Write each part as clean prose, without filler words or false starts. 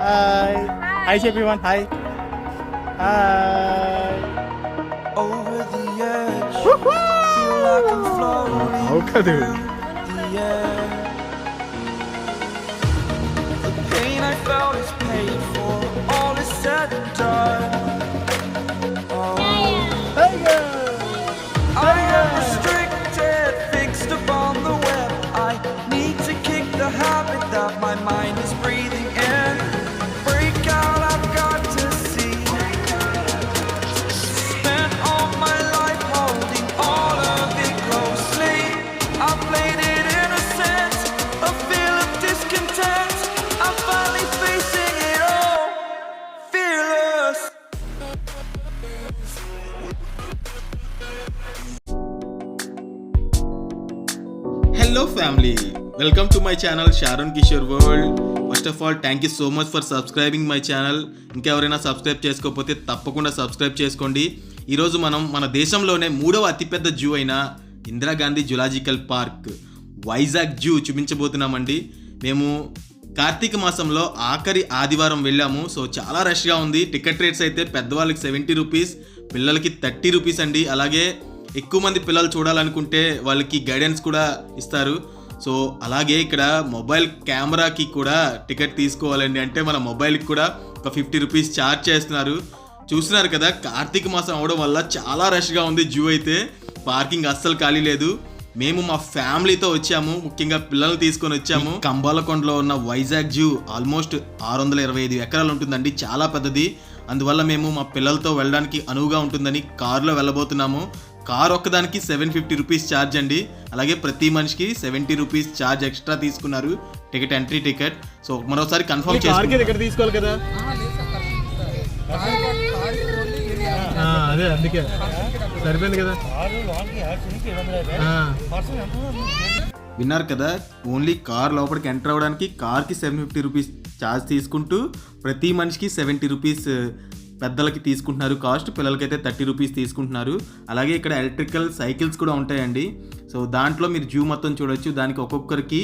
Hi hi చెప్పివన్ hi hi Over the edge, feel like I'm floating కదు through the air. The pain I felt is paid for, all is said and done. Oh, I am restricted, fixed upon the web. I need to kick the habit that my mind is breathing in. Break out, I've got to see. Spent all my life holding all of it closely. I played it innocent, a feel of discontent. I'm finally facing it all, fearless. Hello family, welcome to my channel Sharon Kishore World. First of all, thank you so much for subscribing my channel. ఇంకెవరైనా subscribe చేసుకోకపోతే తప్పకుండా subscribe చేసుకోండి. ఈరోజు మనం మన దేశంలోనే 3వ అతిపెద్ద జూ అయిన Indira Gandhi zoological park Vizag zoo చూపించబోతున్నామండి. మేము కార్తీక మాసంలో ఆఖరి ఆదివారం వెళ్ళాము. సో చాలా రష్గా ఉంది. టికెట్ రేట్స్ అయితే పెద్దవాళ్ళకి 70 రూపీస్, పిల్లలకి 30 రూపీస్ అండి. అలాగే ఎక్కువ మంది పిల్లలు చూడాలనుకుంటే వాళ్ళకి గైడెన్స్ కూడా ఇస్తారు. సో అలాగే ఇక్కడ మొబైల్ కెమెరాకి కూడా టికెట్ తీసుకోవాలండి. అంటే మన మొబైల్కి కూడా ఒక 50 రూపీస్ ఛార్జ్ చేస్తున్నారు. చూస్తున్నారు కదా, కార్తీక మాసం అవడం వల్ల చాలా రష్గా ఉంది జూ అయితే. పార్కింగ్ అస్సలు ఖాళీ లేదు. మేము మా ఫ్యామిలీతో వచ్చాము, ముఖ్యంగా పిల్లల్ని తీసుకొని వచ్చాము. కంబాలకొండలో ఉన్న వైజాగ్ జూ ఆల్మోస్ట్ 625 ఎకరాలు ఉంటుందండి, చాలా పెద్దది. అందువల్ల మేము మా పిల్లలతో వెళ్ళడానికి అనువుగా ఉంటుందని కారులో వెళ్ళబోతున్నాము. కార్ ఒక్కదానికి 750 రూపీస్ ఛార్జ్ అండి. అలాగే ప్రతి మనిషికి 70 రూపీస్ ఛార్జ్ ఎక్స్ట్రా తీసుకున్నారు, టికెట్ ఎంట్రీ టికెట్. సో మరోసారి కన్ఫర్మ్ చేసుకోవాలి. ఇక్కడ తీసుకోవాలి కదా, అదే అందుకే సరిపోయింది కదా. విన్నారు కదా, ఓన్లీ కార్ లోపలికి ఎంటర్ అవ్వడానికి కార్కి 750 రూపీస్ ఛార్జ్ తీసుకుంటూ ప్రతి మనిషికి 70 రూపీస్ పెద్దలకి తీసుకుంటున్నారు కాస్ట్, పిల్లలకైతే 30 రూపీస్ తీసుకుంటున్నారు. అలాగే ఇక్కడ ఎలక్ట్రికల్ సైకిల్స్ కూడా ఉంటాయండి. సో దాంట్లో మీరు జూ మొత్తం చూడొచ్చు. దానికి ఒక్కొక్కరికి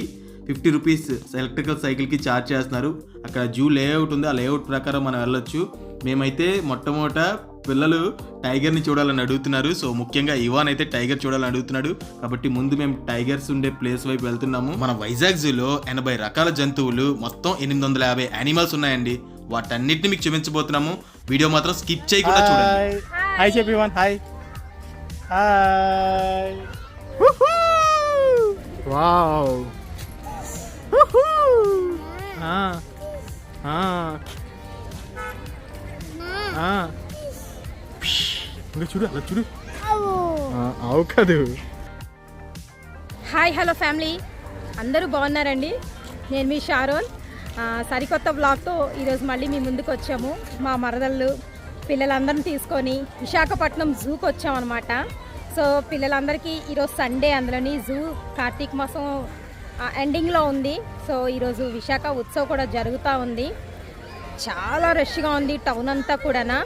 50 రూపీస్ ఎలక్ట్రికల్ సైకిల్కి ఛార్జ్ చేస్తున్నారు. అక్కడ జూ లేఅవుట్ ఉంది, ఆ లేఅవుట్ ప్రకారం మనం వెళ్ళొచ్చు. మేమైతే మొట్టమొదట పిల్లలు టైగర్ని చూడాలని అడుగుతున్నారు. సో ముఖ్యంగా ఇవాన్ అయితే టైగర్ చూడాలని అడుగుతున్నాడు. కాబట్టి ముందు మేము టైగర్స్ ఉండే ప్లేస్ వైపు వెళ్తున్నాము. మన వైజాగ్ జూలో 80 రకాల జంతువులు, మొత్తం 850 యానిమల్స్ ఉన్నాయండి. వాటన్నిటిని మీకు చూపించబోతున్నాము. వీడియో మాత్రం స్కిప్ చేయకుండా చూడండి. హాయ్ చెప్పివన్ హాయ్ హాయ్ వావ్ ఇంకా చూడు, అలా చూడు. అవు కాదు. హాయ్ హలో ఫ్యామిలీ, అందరూ బాగున్నారండి? నేను మీ షారోన్. సరికొత్త బ్లాగ్తో ఈరోజు మళ్ళీ మీ ముందుకు వచ్చాము. మా మరదళ్ళు పిల్లలందరిని తీసుకొని విశాఖపట్నం జూకి వచ్చామన్నమాట. సో పిల్లలందరికీ ఈరోజు సండే, అందులోని జూ కార్తీక మాసం ఎండింగ్లో ఉంది. సో ఈరోజు విశాఖ ఉత్సవ్ కూడా జరుగుతూ ఉంది. చాలా రష్గా ఉంది టౌన్ అంతా కూడా.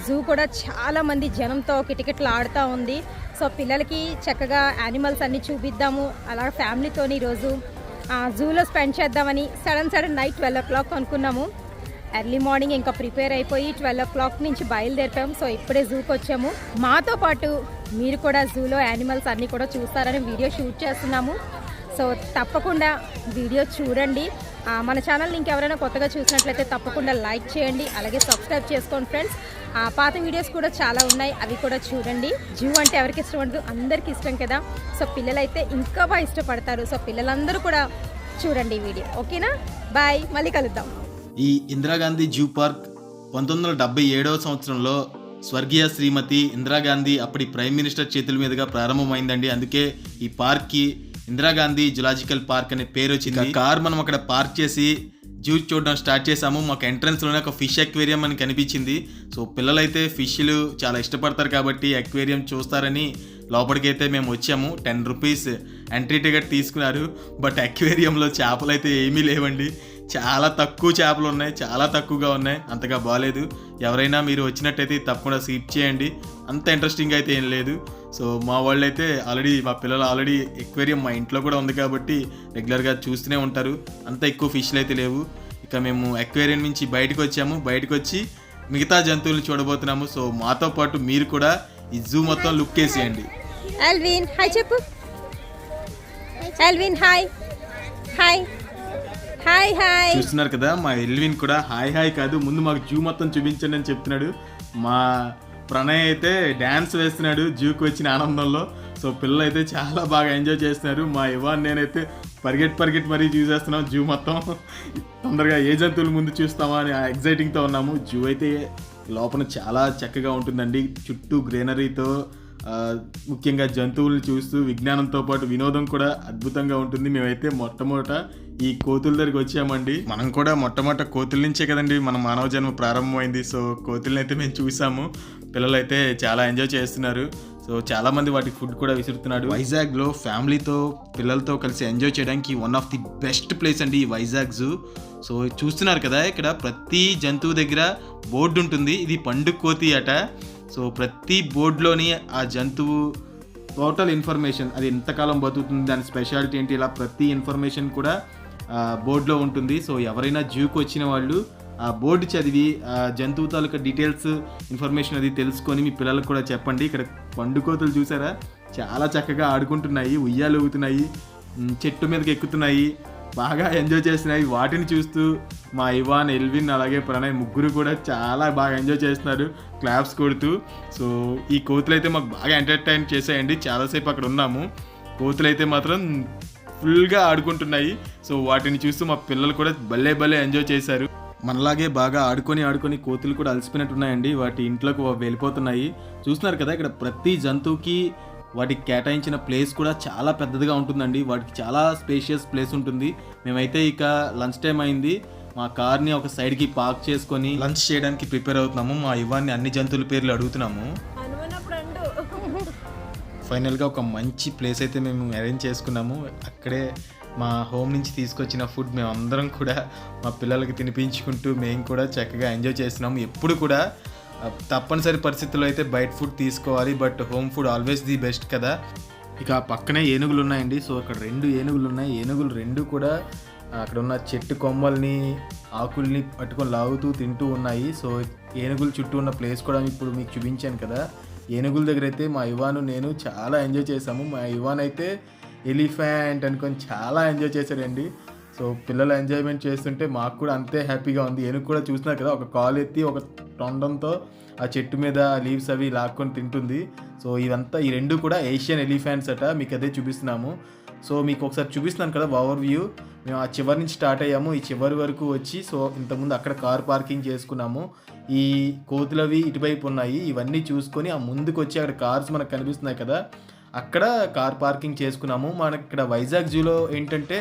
జూ కూడా చాలామంది జనంతో కిటకిటలు ఆడుతూ ఉంది. సో పిల్లలకి చక్కగా యానిమల్స్ అన్నీ చూపిద్దాము, అలా ఫ్యామిలీతో ఈరోజు జూలో స్పెండ్ చేద్దామని సడన్ నైట్ 12 o'clock అనుకున్నాము. ఎర్లీ మార్నింగ్ ఇంకా ప్రిపేర్ అయిపోయి 12 o'clock నుంచి బయలుదేరిపాము. సో ఇప్పుడే జూకి వచ్చాము. మాతో పాటు మీరు కూడా జూలో యానిమల్స్ అన్నీ కూడా చూస్తారని వీడియో షూట్ చేస్తున్నాము. సో తప్పకుండా వీడియో చూడండి. మన ఛానల్ని ఇంకెవరైనా కొత్తగా చూసినట్లయితే తప్పకుండా లైక్ చేయండి, అలాగే సబ్స్క్రైబ్ చేసుకోండి ఫ్రెండ్స్. పాత వీడియోస్ కూడా చాలా ఉన్నాయి, అవి కూడా చూడండి. జూ అంటే ఎవరికి ఇష్టం ఉండదు, అందరికీ ఇష్టం కదా. సో పిల్లలైతే ఇంకా బాగా ఇష్టపడతారు. సో పిల్లలందరూ కూడా చూడండి ఈ వీడియో. ఓకేనా? బాయ్, మళ్ళీ కలుద్దాం. ఈ ఇందిరాగాంధీ జూ పార్క్ 1977వ సంవత్సరంలో స్వర్గీయ శ్రీమతి ఇందిరాగాంధీ అప్పటి ప్రైమ్ మినిస్టర్ చేతుల మీదుగా ప్రారంభమైందండి. అందుకే ఈ పార్క్కి ఇందిరాగాంధీ జులాజికల్ పార్క్ అనే పేరు వచ్చింది. కార్ మనం అక్కడ పార్క్ చేసి జూ చూడడం స్టార్ట్ చేసాము. మాకు ఎంట్రన్స్లోనే ఒక ఫిష్ అక్వేరియం అని కనిపించింది. సో పిల్లలైతే ఫిష్లు చాలా ఇష్టపడతారు కాబట్టి అక్వేరియం చూస్తారని లోపలికైతే మేము వచ్చాము. 10 రూపీస్ ఎంట్రీ టికెట్ తీసుకున్నారు. బట్ అక్వేరియంలో చేపలు అయితే ఏమీ లేవండి. చాలా తక్కువ చేపలు ఉన్నాయి, చాలా తక్కువగా ఉన్నాయి, అంతగా బాగాలేదు. ఎవరైనా మీరు వచ్చినట్టయితే తప్పకుండా స్కిప్ చేయండి, అంత ఇంట్రెస్టింగ్ అయితే ఏం లేదు. సో మా వాళ్ళు అయితే మా పిల్లలు ఆల్రెడీ ఎక్వేరియం మా ఇంట్లో కూడా ఉంది కాబట్టి రెగ్యులర్గా చూస్తూనే ఉంటారు. అంత ఎక్కువ ఫిష్లు అయితే లేవు. ఇక మేము అక్వేరియం నుంచి బయటకు వచ్చి మిగతా జంతువులు చూడబోతున్నాము. సో మాతో పాటు మీరు కూడా ఈ జూ మొత్తం లుక్ వేసేయండి. ఆల్విన్ హాయ్ చెప్పు. Alvin hi hi hi hi. చూస్తున్నారు కదా మా ఎల్విన్ కూడా హాయ్ హాయ్ కాదు, ముందు మాకు జూ మొత్తం చూపించండి అని చెప్తున్నాడు. మా ప్రణయ్ అయితే డ్యాన్స్ వేస్తున్నాడు జూకి వచ్చిన ఆనందంలో. సో పిల్లలు అయితే చాలా బాగా ఎంజాయ్ చేస్తున్నారు. మా ఇవాన్ నేనైతే పరిగెట్టి మరీ చూసేస్తున్నాం జూ మొత్తం. తొందరగా ఏ జంతువుల ముందు చూస్తామా అని ఎగ్జైటింగ్తో ఉన్నాము. జూ అయితే లోపల చాలా చక్కగా ఉంటుందండి, చుట్టూ గ్రీనరీతో, ముఖ్యంగా జంతువులను చూస్తూ విజ్ఞానంతో పాటు వినోదం కూడా అద్భుతంగా ఉంటుంది. మేమైతే మొట్టమొదట ఈ కోతుల దగ్గరికి వచ్చామండి. మనం కూడా మొట్టమొదట కోతుల నుంచే కదండి మన మానవ జన్మ ప్రారంభమైంది. సో కోతుల్ని అయితే మేము చూసాము, పిల్లలు అయితే చాలా ఎంజాయ్ చేస్తున్నారు. సో చాలా మంది వాటికి ఫుడ్ కూడా విసురుతున్నాడు. వైజాగ్లో ఫ్యామిలీతో పిల్లలతో కలిసి ఎంజాయ్ చేయడానికి one of the best place అండి ఈ వైజాగ్ జూ. సో చూస్తున్నారు కదా, ఇక్కడ ప్రతి జంతువు దగ్గర బోర్డు ఉంటుంది, ఇది పండుగ కోతి అట. సో ప్రతి బోర్డులోని ఆ జంతువు టోటల్ ఇన్ఫర్మేషన్, అది ఎంతకాలం బతుకుతుంది, దాని స్పెషాలిటీ ఏంటి, ఇలా ప్రతి ఇన్ఫర్మేషన్ కూడా బోర్డులో ఉంటుంది. సో ఎవరైనా జూకి వచ్చిన వాళ్ళు ఆ బోర్డు చదివి ఆ జంతువు తాలూకా డీటెయిల్స్ ఇన్ఫర్మేషన్ అది తెలుసుకొని మీ పిల్లలకు కూడా చెప్పండి. ఇక్కడ పండుకోతులు చూసారా, చాలా చక్కగా ఆడుకుంటున్నాయి, ఉయ్యాలు ఊగుతున్నాయి, చెట్టు మీదకి ఎక్కుతున్నాయి, బాగా ఎంజాయ్ చేస్తున్నాయి. వాటిని చూస్తూ మా ఇవాన్, ఎల్విన్ అలాగే ప్రణయ్ ముగ్గురు కూడా చాలా బాగా ఎంజాయ్ చేస్తున్నారు క్లాప్స్ కొడుతూ. సో ఈ కోతులు అయితే మాకు బాగా ఎంటర్టైన్ చేసాయండి, చాలాసేపు అక్కడ ఉన్నాము. కోతులు అయితే మాత్రం ఫుల్గా ఆడుకుంటున్నాయి. సో వాటిని చూస్తూ మా పిల్లలు కూడా భలే ఎంజాయ్ చేశారు. మనలాగే బాగా ఆడుకొని కోతులు కూడా అలసిపోయినట్టున్నాయండి, వాటి ఇంట్లోకి వెళ్ళిపోతున్నాయి. చూస్తున్నారు కదా, ఇక్కడ ప్రతి జంతువుకి వాటికి కేటాయించిన ప్లేస్ కూడా చాలా పెద్దదిగా ఉంటుందండి, వాటికి చాలా స్పేషియస్ ప్లేస్ ఉంటుంది. మేమైతే ఇక లంచ్ టైం అయింది, మా కార్ని ఒక సైడ్కి పార్క్ చేసుకొని లంచ్ చేయడానికి ప్రిపేర్ అవుతున్నాము. మా ఇవాన్ని అన్ని జంతువుల పేర్లు అడుగుతున్నాము. ఫైనల్గా ఒక మంచి ప్లేస్ అయితే మేము అరేంజ్ చేసుకున్నాము. అక్కడే మా హోమ్ నుంచి తీసుకొచ్చిన ఫుడ్ మేము అందరం కూడా మా పిల్లలకి తినిపించుకుంటూ మేము కూడా చక్కగా ఎంజాయ్ చేస్తున్నాము. ఎప్పుడు కూడా తప్పనిసరి పరిస్థితుల్లో అయితే బయట ఫుడ్ తీసుకోవాలి, but home food always the best కదా. ఇక పక్కనే ఏనుగులు ఉన్నాయండి. సో అక్కడ 2 ఏనుగులు ఉన్నాయి. ఏనుగులు 2 కూడా అక్కడ ఉన్న చెట్టు కొమ్మల్ని, ఆకుల్ని పట్టుకొని లాగుతూ తింటూ ఉన్నాయి. సో ఏనుగుల చుట్టూ ఉన్న ప్లేస్ కూడా ఇప్పుడు మీకు చూపించాను కదా. ఏనుగుల దగ్గర అయితే మా ఇవాను నేను చాలా ఎంజాయ్ చేసాము. మా ఇవాన్ అయితే ఎలిఫెంట్ అనుకొని చాలా ఎంజాయ్ చేశారండి. సో పిల్లలు ఎంజాయ్మెంట్ చేస్తుంటే మాకు కూడా అంతే హ్యాపీగా ఉంది. ఏనుగు కూడా చూస్తున్నారు కదా, ఒక కాలు ఎత్తి ఒక తొండంతో ఆ చెట్టు మీద లీవ్స్ అవి లాక్కొని తింటుంది. సో ఇవంతా ఈ 2 కూడా ఏషియన్ ఎలిఫెంట్స్ అట, మీకు అదే చూపిస్తున్నాము. సో మీకు ఒకసారి చూపిస్తున్నాను కదా ఓవర్ వ్యూ. మేము ఆ చివరి నుంచి స్టార్ట్ అయ్యాము, ఈ చివరి వరకు వచ్చి సో ఇంతకుముందు అక్కడ కార్ పార్కింగ్ చేసుకున్నాము. ఈ కోతులవి ఇటువైపు ఉన్నాయి, ఇవన్నీ చూసుకొని ఆ ముందుకు వచ్చి అక్కడ కార్స్ మనకు కనిపిస్తున్నాయి కదా, అక్కడ కార్ పార్కింగ్ చేసుకున్నాము. మనకి ఇక్కడ వైజాగ్ జూలో ఏంటంటే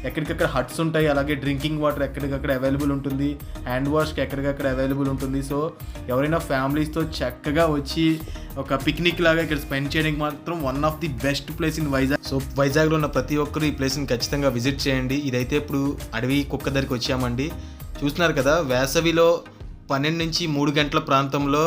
ఎక్కడికక్కడ హట్స్ ఉంటాయి, అలాగే డ్రింకింగ్ వాటర్ ఎక్కడికక్కడ అవైలబుల్ ఉంటుంది, హ్యాండ్ వాష్కి ఎక్కడికక్కడ అవైలబుల్ ఉంటుంది. సో ఎవరైనా ఫ్యామిలీస్తో చక్కగా వచ్చి ఒక పిక్నిక్ లాగా ఇక్కడ స్పెండ్ చేయడానికి మాత్రం one of the best place in Vizag. So వైజాగ్లో ఉన్న ప్రతి ఒక్కరు ఈ ప్లేస్ని ఖచ్చితంగా విజిట్ చేయండి. ఇదైతే ఇప్పుడు అడవి కుక్క దగ్గరికి వచ్చామండి. చూస్తున్నారు కదా, వేసవిలో 12 నుంచి 3 గంటల ప్రాంతంలో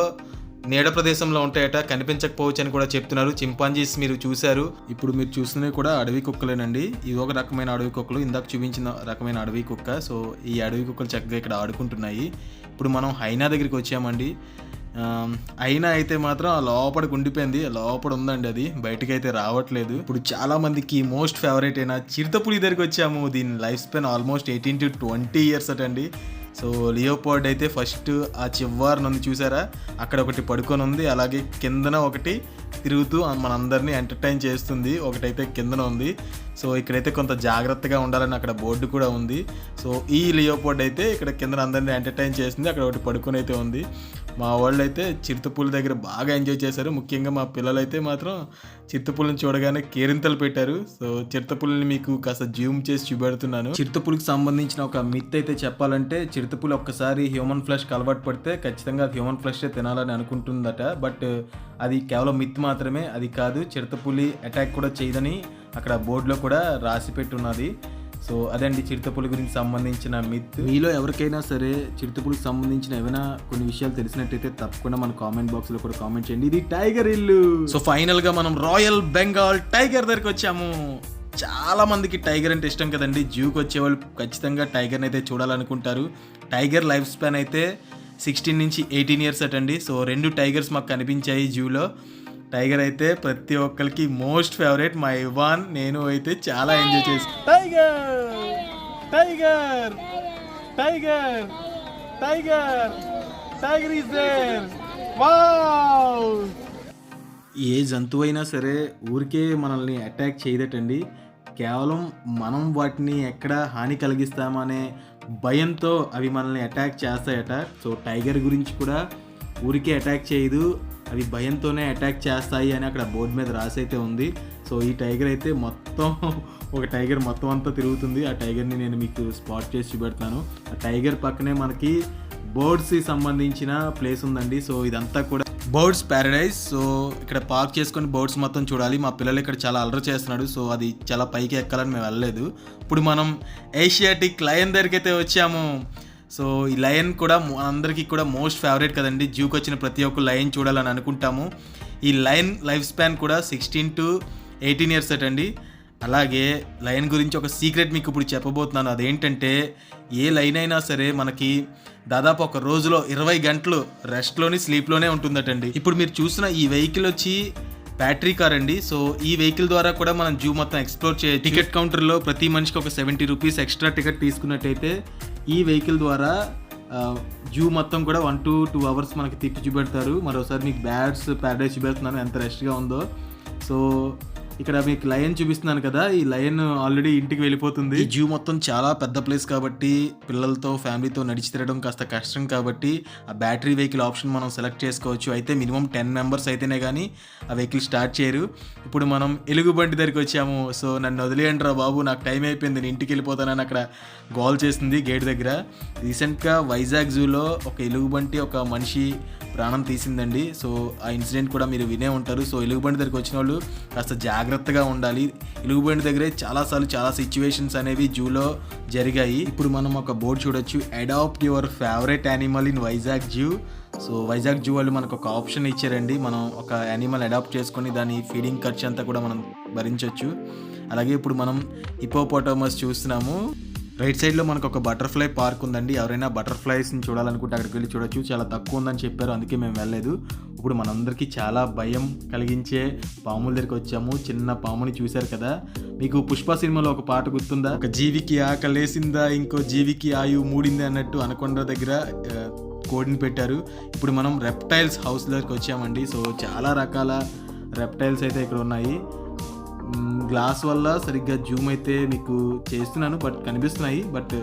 నీడ ప్రదేశంలో ఉంటాయట, కనిపించకపోవచ్చు అని కూడా చెప్తున్నారు. చింపాంజీస్ మీరు చూశారు, ఇప్పుడు మీరు చూస్తున్నవి కూడా అడవి కుక్కలేనండి. ఇది ఒక రకమైన అడవి కుక్కలు, ఇందాక చూపించిన రకమైన అడవి కుక్క. సో ఈ అడవి కుక్కలు చక్కగా ఇక్కడ ఆడుకుంటున్నాయి. ఇప్పుడు మనం హైనా దగ్గరికి వచ్చామండి. అయినా అయితే మాత్రం ఆ లోపలికి ఉండిపోయింది, లోపల ఉందండి, అది బయటకి అయితే రావట్లేదు. ఇప్పుడు చాలా మందికి మోస్ట్ ఫేవరెట్ అయిన చిరుతపులి దగ్గరికి వచ్చాము. దీని life span almost 18 to 20 years అటండి. సో లియోపార్డ్ అయితే ఫస్ట్ ఆ చివరిన ఉంది చూసారా, అక్కడ ఒకటి పడుకొని ఉంది, అలాగే కిందన ఒకటి తిరుగుతూ మనందరినీ ఎంటర్టైన్ చేస్తుంది, ఒకటైతే కిందన ఉంది. సో ఇక్కడైతే కొంత జాగ్రత్తగా ఉండాలని అక్కడ బోర్డు కూడా ఉంది. సో ఈ లియోపార్డ్ అయితే ఇక్కడ కిందన అందరినీ ఎంటర్టైన్ చేస్తుంది, అక్కడ ఒకటి పడుకొని అయితే ఉంది. మా వాళ్ళు అయితే చిరుతపులి దగ్గర బాగా ఎంజాయ్ చేశారు. ముఖ్యంగా మా పిల్లలైతే మాత్రం చిరుతపులిని చూడగానే కేరింతలు పెట్టారు. సో చిరుతపులిని మీకు కాస్త జూమ్ చేసి చూపెడుతున్నాను. చిరుతపులికి సంబంధించిన ఒక మిత్ అయితే చెప్పాలంటే, చిరుతపులి ఒక్కసారి హ్యూమన్ ఫ్లెష్కి అలవాటు పడితే ఖచ్చితంగా హ్యూమన్ ఫ్లెష్ తినాలని అనుకుంటుందట. బట్ అది కేవలం మిత్ మాత్రమే, అది కాదు. చిరుతపులి అటాక్ కూడా చేయదని అక్కడ బోర్డులో కూడా రాసి పెట్టున్నది. సో అదండి చిరుతపులి గురించి సంబంధించిన మిత్. మీలో ఎవరికైనా సరే చిరుతపులికి సంబంధించిన ఏమైనా కొన్ని విషయాలు తెలిసినట్టయితే తప్పకుండా మన కామెంట్ బాక్స్ లో కూడా కామెంట్ చేయండి. ఇది టైగర్ ఇల్లు. సో ఫైనల్ గా మనం రాయల్ బెంగాల్ టైగర్ దగ్గరికి వచ్చాము. చాలా మందికి టైగర్ అంటే ఇష్టం కదండి. జూకి వచ్చేవాళ్ళు ఖచ్చితంగా టైగర్ని అయితే చూడాలనుకుంటారు. టైగర్ లైఫ్ స్పాన్ అయితే 16 నుంచి 18 ఇయర్స్ అటండి. సో 2 టైగర్స్ మాకు కనిపించాయి జూలో. టైగర్ అయితే ప్రతి ఒక్కరికి మోస్ట్ ఫేవరెట్. మా ఇవాన్ నేను అయితే చాలా ఎంజాయ్ చేసాను. Tiger tiger tiger tiger tiger is there. Wow! ఏ జంతువు అయినా సరే ఊరికే మనల్ని అటాక్ చేయదటండి. కేవలం మనం వాటిని ఎక్కడ హాని కలిగిస్తామనే భయంతో అవి మనల్ని అటాక్ చేస్తాయట. సో టైగర్ గురించి కూడా ఊరికే అటాక్ చేయదు, అవి భయంతోనే అటాక్ చేస్తాయి అని అక్కడ బోర్డు మీద రాసి అయితే ఉంది. సో ఈ టైగర్ అయితే మొత్తం ఒక టైగర్ మొత్తం అంతా తిరుగుతుంది. ఆ టైగర్ని నేను మీకు స్పాట్ చేసి చూపెడతాను. ఆ టైగర్ పక్కనే మనకి బర్డ్స్కి సంబంధించిన ప్లేస్ ఉందండి. సో ఇదంతా కూడా బర్డ్స్ ప్యారడైజ్. సో ఇక్కడ పార్క్ చేసుకొని బర్డ్స్ మొత్తం చూడాలి. మా పిల్లలు ఇక్కడ చాలా అల్లరి చేస్తున్నాడు. సో అది చాలా పైకి ఎక్కాలని మేము వెళ్ళలేదు. ఇప్పుడు మనం ఏషియాటిక్ లయన్ దగ్గరికి అయితే వచ్చాము. సో ఈ లయన్ కూడా అందరికీ కూడా మోస్ట్ ఫేవరెట్ కదండి. జూకి వచ్చిన ప్రతి ఒక్క లయన్ చూడాలని అనుకుంటాము. ఈ లయన్ లైఫ్ స్పాన్ కూడా 16 to 18 ఇయర్స్ అటండి. అలాగే లయన్ గురించి ఒక సీక్రెట్ మీకు ఇప్పుడు చెప్పబోతున్నాను. అదేంటంటే ఏ లైన్ అయినా సరే మనకి దాదాపు ఒక రోజులో 20 గంటలు రెస్ట్లోని స్లీప్లోనే ఉంటుందటండి. ఇప్పుడు మీరు చూసిన ఈ వెహికల్ వచ్చి బ్యాటరీ కార్ అండి. సో ఈ వెహికల్ ద్వారా కూడా మనం జూ మొత్తం ఎక్స్ప్లోర్ చేయొచ్చు. టికెట్ కౌంటర్లో ప్రతి మనిషికి ఒక 70 రూపీస్ ఎక్స్ట్రా టికెట్ తీసుకున్నట్టయితే ఈ వెహికల్ ద్వారా జూ మొత్తం కూడా 1 to 2 అవర్స్ మనకి తిప్పి చూపెడతారు. మరోసారి మీకు బ్యాట్స్ ప్యారడైజ్ చూపెడుతున్నాను ఎంత రెస్ట్గా ఉందో. సో ఇక్కడ మీకు లయన్ చూపిస్తున్నాను కదా, ఈ లయన్ ఆల్రెడీ ఇంటికి వెళ్ళిపోతుంది. ఈ జూ మొత్తం చాలా పెద్ద ప్లేస్ కాబట్టి పిల్లలతో ఫ్యామిలీతో నడిచి తిరగడం కాస్త కష్టం కాబట్టి ఆ బ్యాటరీ వెహికల్ ఆప్షన్ మనం సెలెక్ట్ చేసుకోవచ్చు. అయితే మినిమం 10 మెంబర్స్ అయితేనే కానీ ఆ వెహికల్ స్టార్ట్ చేయరు. ఇప్పుడు మనం ఎలుగుబంటి దగ్గరికి వచ్చాము. సో నన్ను వదిలేయండి రా బాబు, నాకు టైం అయిపోయింది, నేను ఇంటికి వెళ్ళిపోతానని అక్కడ గోల్ చేసింది గేట్ దగ్గర. రీసెంట్గా వైజాగ్ జూలో ఒక ఎలుగుబంటి ఒక మనిషి ప్రాణం తీసిందండి. సో ఆ ఇన్సిడెంట్ కూడా మీరు వినే ఉంటారు. సో ఎలుగుబంటి దగ్గరికి వచ్చిన వాళ్ళు కాస్త జాగ్రత్తగా ఉండాలి. ఎలుగుబంటి దగ్గరే చాలా సిచ్యువేషన్స్ అనేవి జూలో జరిగాయి. ఇప్పుడు మనం ఒక బోర్డు చూడొచ్చు, adopt your favourite animal in Vizag zoo. So Vizag zoo వాళ్ళు మనకు ఒక ఆప్షన్ ఇచ్చారండి. మనం ఒక యానిమల్ అడాప్ట్ చేసుకొని దాని ఫీడింగ్ ఖర్చు అంతా కూడా మనం భరించవచ్చు. అలాగే ఇప్పుడు మనం హిపోపోటమస్ చూస్తున్నాము. రైట్ సైడ్లో మనకు ఒక బటర్ఫ్లై పార్క్ ఉందండి. ఎవరైనా బటర్ఫ్లైస్ని చూడాలనుకుంటే అక్కడికి వెళ్ళి చూడొచ్చు. చాలా తక్కువ ఉందని చెప్పారు, అందుకే మేము వెళ్ళలేదు. ఇప్పుడు మనందరికీ చాలా భయం కలిగించే పాముల దగ్గరికి వచ్చాము. చిన్న పాముని చూశారు కదా, మీకు పుష్ప సినిమాలో ఒక పాట గుర్తుందా, ఒక జీవికి ఆకలేసిందా ఇంకో జీవికి ఆయువు మూడింది అన్నట్టు అనకొండ దగ్గర కోడిని పెట్టారు. ఇప్పుడు మనం రెప్టైల్స్ హౌస్ దగ్గరికి వచ్చామండి. సో చాలా రకాల రెప్టైల్స్ అయితే ఇక్కడ ఉన్నాయి. గ్లాస్ వల్ల సరిగ్గా జూమ్ అయితే మీకు చేస్తున్నాను, బట్ కనిపిస్తున్నాయి. బట్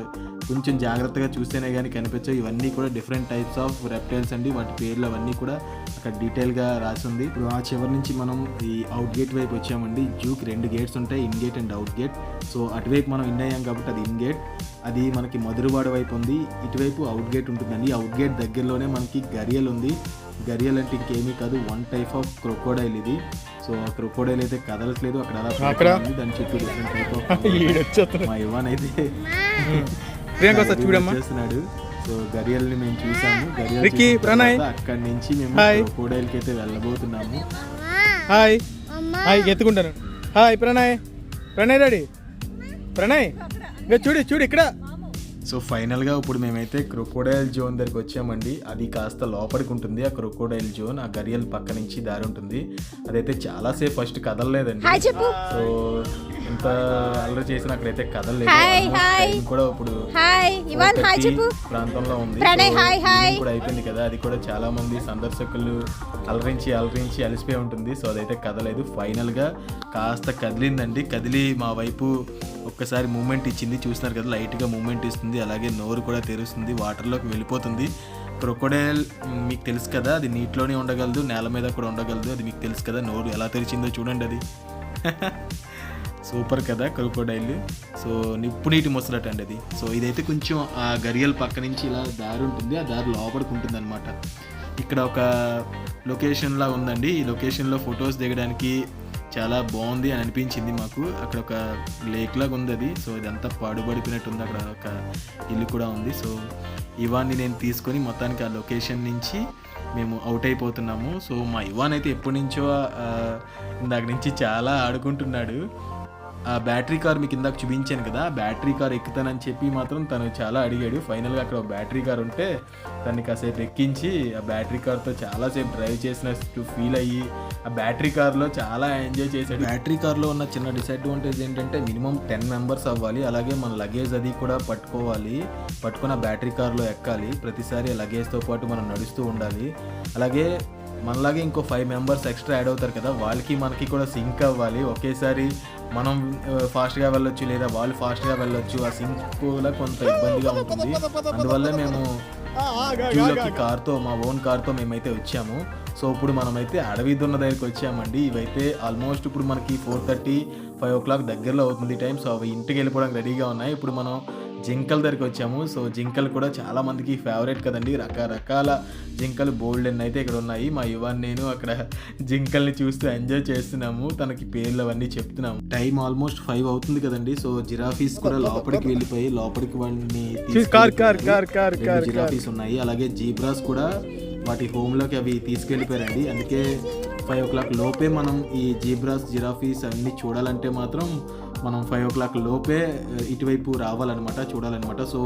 కొంచెం జాగ్రత్తగా చూస్తేనే కానీ కనిపించాయి. ఇవన్నీ కూడా డిఫరెంట్ టైప్స్ ఆఫ్ రెప్టైల్స్ అండి. వాటి పేర్లు అవన్నీ కూడా అక్కడ డీటెయిల్గా రాసి ఉంది. ఇప్పుడు ఆ చివరి నుంచి మనం ఈ అవుట్ గేట్ వైపు వచ్చామండి. జూకి 2 గేట్స్ ఉంటాయి, in gate and out gate. So అటువైపు మనం ఇన్ అయ్యాం కాబట్టి అది ఇన్ గేట్, అది మనకి మధురవాడ వైపు ఉంది. ఇటువైపు అవుట్ గేట్ ఉంటుందండి. అవుట్ గేట్ దగ్గరలోనే మనకి గరియల్ ఉంది. గరియల్ అంటే ఇంకేమీ కాదు, 1 టైప్ ఆఫ్ క్రొకోడైల్ ఇది. సో ఆ క్రొకోడైల్ అయితే కదలట్లేదు, అక్కడ అలా దాని చుట్టూ డిఫరెంట్ టైప్ ఆఫ్ మా ఇవాన్ అయితే చేస్తున్నాడు. సో గరియల్ని మేము చూసాము. గరియల్ అక్కడి నుంచి మేము క్రొకోడైల్కి అయితే వెళ్ళబోతున్నాము. హాయ్ హాయ్ ఎత్తుకుంటాను. హాయ్ ప్రణయ్, ప్రణయ్ డాడీ, ప్రణయ్ చూడు ఇక్కడ. సో ఫైనల్గా ఇప్పుడు మేమైతే క్రొకోడైల్ జోన్ దగ్గరికి వచ్చామండి. అది కాస్త లోపలికి ఉంటుంది ఆ క్రొకోడైల్ జోన్. ఆ గరియల్ పక్క నుంచి దారి ఉంటుంది. అదైతే చాలాసేపు ఫస్ట్ కదలలేదండి. సో ఎంత అల్లరి చేసినా అక్కడైతే కదలలేదు కూడా. ఇప్పుడు ప్రాంతంలో ఉంది కూడా అయిపోయింది కదా, అది కూడా చాలా మంది సందర్శకులు అలరించి అలసిపోయి ఉంటుంది. సో అదైతే కదలేదు. ఫైనల్గా కాస్త కదిలిందండి. కదిలి మా వైపు ఒక్కసారి మూమెంట్ ఇచ్చింది. చూస్తున్నారు కదా, లైట్గా మూమెంట్ ఇస్తుంది. అలాగే నోరు కూడా తెరుస్తుంది, వాటర్లోకి వెళ్ళిపోతుంది. క్రొకోడైల్ మీకు తెలుసు కదా, అది నీటిలోనే ఉండగలదు, నేల మీద కూడా ఉండగలదు. అది మీకు తెలుసు కదా, నోరు ఎలా తెరిచిందో చూడండి. అది సూపర్ కదా క్రొకోడైల్. సో నిప్పు నీటి ముసలట అండి అది. సో ఇదైతే కొంచెం ఆ గరియల్ పక్క నుంచి ఇలా దారి ఉంటుంది, ఆ దారి లోపలికి ఉంటుంది అనమాట. ఇక్కడ ఒక లొకేషన్లా ఉందండి. ఈ లొకేషన్లో ఫొటోస్ దిగడానికి చాలా బాగుంది అని అనిపించింది మాకు. అక్కడ ఒక లేక్ లాగా ఉంది అది. సో ఇదంతా పాడుబడిపోయినట్టు ఉంది. అక్కడ ఒక ఇల్లు కూడా ఉంది. సో ఇవాన్ని నేను తీసుకొని మొత్తానికి ఆ లొకేషన్ నుంచి మేము అవుట్ అయిపోతున్నాము. సో మా ఇవాన్ అయితే ఎప్పటి నుంచో ఇందాక నుంచి చాలా ఆడుకుంటున్నాడు. ఆ బ్యాటరీ కార్ మీకు ఇందాక చూపించాను కదా, బ్యాటరీ కార్ ఎక్కుతానని చెప్పి మాత్రం తను చాలా అడిగాడు. ఫైనల్గా అక్కడ బ్యాటరీ కార్ ఉంటే తనని కాసేపు ఎక్కించి ఆ బ్యాటరీ కార్తో చాలాసేపు డ్రైవ్ చేసినట్టు ఫీల్ అయ్యి ఆ బ్యాటరీ కార్లో చాలా ఎంజాయ్ చేశాడు. బ్యాటరీ కార్లో ఉన్న చిన్న డిసడ్వాంటేజ్ ఏంటంటే మినిమం 10 మెంబర్స్ అవ్వాలి, అలాగే మన లగేజ్ అది కూడా పట్టుకుని ఆ బ్యాటరీ కార్లో ఎక్కాలి. ప్రతిసారి లగేజ్తో పాటు మనం నడుస్తూ ఉండాలి. అలాగే మనలాగే ఇంకో 5 మెంబర్స్ ఎక్స్ట్రా యాడ్ అవుతారు కదా, వాళ్ళకి మనకి కూడా సింక్ అవ్వాలి. ఒకేసారి మనం ఫాస్ట్గా వెళ్ళొచ్చు లేదా వాళ్ళు ఫాస్ట్గా వెళ్ళొచ్చు. ఆ సింక్ కూడా కొంత ఇబ్బందిగా ఉంటుంది. అందువల్ల మేము కార్తో, మా ఓన్ కార్తో మేమైతే వచ్చాము. సో ఇప్పుడు మనమైతే అడవి దున్న దగ్గరికి వచ్చామండి. ఇవైతే ఆల్మోస్ట్ ఇప్పుడు మనకి 4:30, 5 o'clock దగ్గరలో అవుతుంది టైం. సో అవి ఇంటికి వెళ్ళిపోవడానికి రెడీగా ఉన్నాయి. ఇప్పుడు మనం జింకల దగ్గరికి వచ్చాము. సో జింకలు కూడా చాలా మందికి ఫేవరెట్ కదండి. రకరకాల జింకలు బోల్డ్ అయితే ఇక్కడ ఉన్నాయి. మా యువన్ నేను అక్కడ జింకల్ని చూస్తూ ఎంజాయ్ చేస్తున్నాము. తనకి పేర్లు అవన్నీ చెప్తున్నాము. టైం ఆల్మోస్ట్ 5 అవుతుంది కదండి. సో జిరాఫీస్ కూడా లోపలికి వెళ్ళిపోయి లోపలికి వాళ్ళని జిరాఫీస్ ఉన్నాయి. అలాగే జీబ్రాస్ కూడా వాటి హోమ్లోకి అవి తీసుకెళ్ళిపోయారండి. అందుకే 5 o'clock లోపే మనం ఈ జీబ్రాస్, జిరాఫీస్ అన్నీ చూడాలంటే మాత్రం మనం 5 o'clock లోపే ఇటువైపు చూడాలన్నమాట. సో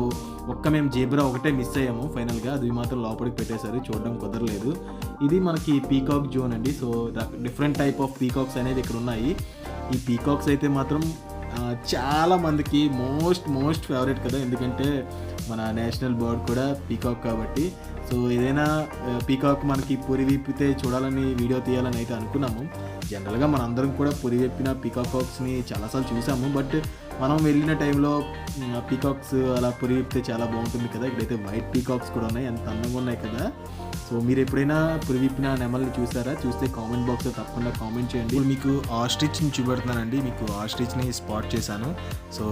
మేము జీబ్రా ఒకటే మిస్ అయ్యాము ఫైనల్గా. అది మాత్రం లోపలికి పెట్టేశారు, చూడడం కుదరలేదు. ఇది మనకి పీకాక్ జోన్ అండి. So different type of peacocks అనేది ఇక్కడ ఉన్నాయి. ఈ పీకాక్స్ అయితే మాత్రం చాలా మందికి మోస్ట్ ఫేవరెట్ కదా, ఎందుకంటే మన నేషనల్ బర్డ్ కూడా పీకాక్ కాబట్టి. సో ఏదైనా పీకాక్ మనకి పురి విప్పితే చూడాలని వీడియో తీయాలని అయితే అనుకున్నాము. జనరల్గా మనందరం కూడా పురి విప్పిన పీకాక్స్ని చాలాసార్లు చూసాము. బట్ మనం వెళ్ళిన టైంలో పీకాక్స్ అలా పురి విప్పితే చాలా బాగుంటుంది కదా. ఇక్కడైతే వైట్ పీకాక్స్ కూడా ఉన్నాయి, ఎంత అందంగా ఉన్నాయి కదా. సో మీరు ఎప్పుడైనా పురి విప్పిన నెమల్ని చూసారా? చూస్తే కామెంట్ బాక్స్లో తప్పకుండా కామెంట్ చేయండి. ఇప్పుడు మీకు ఆస్ట్రిచ్ని చూపెడుతున్నానండి. మీకు ఆస్ట్రిచ్ని స్పాట్ చేశాను. సో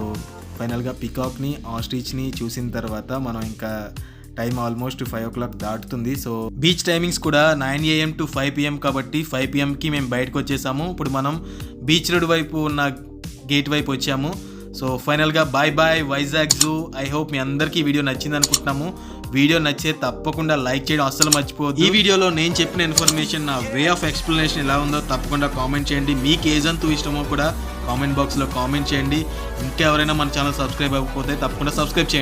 ఫైనల్గా పీకాక్ని, ఆస్ట్రిచ్ని చూసిన తర్వాత మనం ఇంకా టైం ఆల్మోస్ట్ 5 o'clock దాటుతుంది. సో బీచ్ టైమింగ్స్ కూడా 9 AM to 5 PM కాబట్టి 5 PMకి మేము బయటకు వచ్చేసాము. ఇప్పుడు మనం బీచ్ రోడ్ వైపు ఉన్న గేట్ వైపు వచ్చాము. సో ఫైనల్గా bye Vizag zoo. I hope మీ అందరికీ వీడియో నచ్చింది అనుకుంటున్నాము. వీడియో నచ్చితే తప్పకుండా లైక్ చేయడం అస్సలు మర్చిపోవద్దు. ఈ వీడియోలో నేను చెప్పిన ఇన్ఫర్మేషన్, నా వే ఆఫ్ ఎక్స్ప్లెనేషన్ ఎలా ఉందో తప్పకుండా కామెంట్ చేయండి. మీకు ఏ జంతువు ఇష్టమో కూడా కామెంట్ బాక్స్లో కామెంట్ చేయండి. ఇంకెవరైనా మన ఛానల్ సబ్స్క్రైబ్ అవ్వకపోతే తప్పకుండా సబ్స్క్రైబ్ చేయండి.